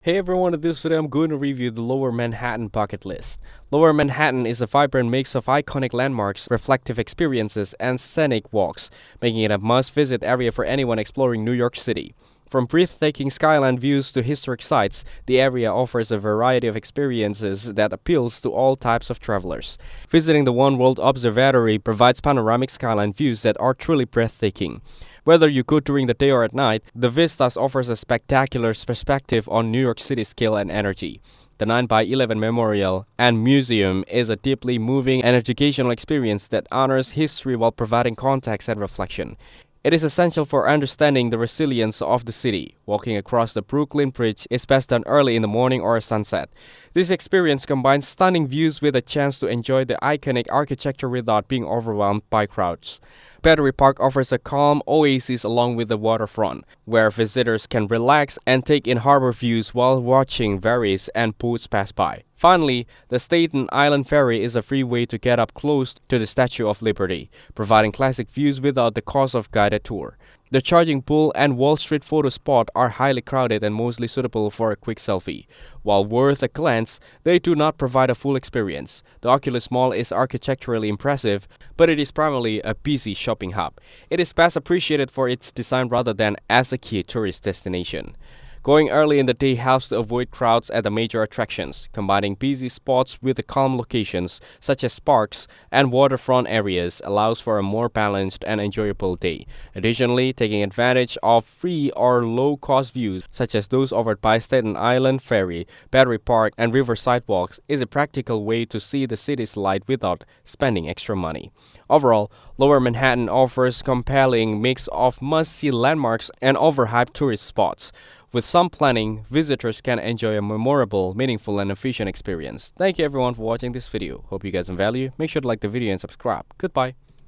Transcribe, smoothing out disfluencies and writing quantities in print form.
Hey everyone, in this video I'm going to review the Lower Manhattan bucket list. Lower Manhattan is a vibrant mix of iconic landmarks, reflective experiences, and scenic walks, making it a must-visit area for anyone exploring New York City. From breathtaking skyline views to historic sites, the area offers a variety of experiences that appeals to all types of travelers. Visiting the One World Observatory provides panoramic skyline views that are truly breathtaking. Whether you go during the day or at night, the vistas offers a spectacular perspective on New York City's scale and energy. The 9x11 Memorial and Museum is a deeply moving and educational experience that honors history while providing context and reflection. It is essential for understanding the resilience of the city. Walking across the Brooklyn Bridge is best done early in the morning or sunset. This experience combines stunning views with a chance to enjoy the iconic architecture without being overwhelmed by crowds. Battery Park offers a calm oasis along with the waterfront, where visitors can relax and take in harbor views while watching ferries and boats pass by. Finally, the Staten Island Ferry is a free way to get up close to the Statue of Liberty, providing classic views without the cost of guided tour. The Charging Pool and Wall Street photo spot are highly crowded and mostly suitable for a quick selfie. While worth a glance, they do not provide a full experience. The Oculus Mall is architecturally impressive, but it is primarily a busy shopping hub. It is best appreciated for its design rather than as a key tourist destination. Going early in the day helps to avoid crowds at the major attractions, combining busy spots with the calm locations such as parks and waterfront areas allows for a more balanced and enjoyable day. Additionally, taking advantage of free or low-cost views such as those offered by Staten Island Ferry, Battery Park, and river sidewalks is a practical way to see the city's light without spending extra money. Overall, Lower Manhattan offers compelling mix of must-see landmarks and overhyped tourist spots. With some planning, visitors can enjoy a memorable, meaningful, and efficient experience. Thank you everyone for watching this video. Hope you guys some value. Make sure to like the video and subscribe. Goodbye.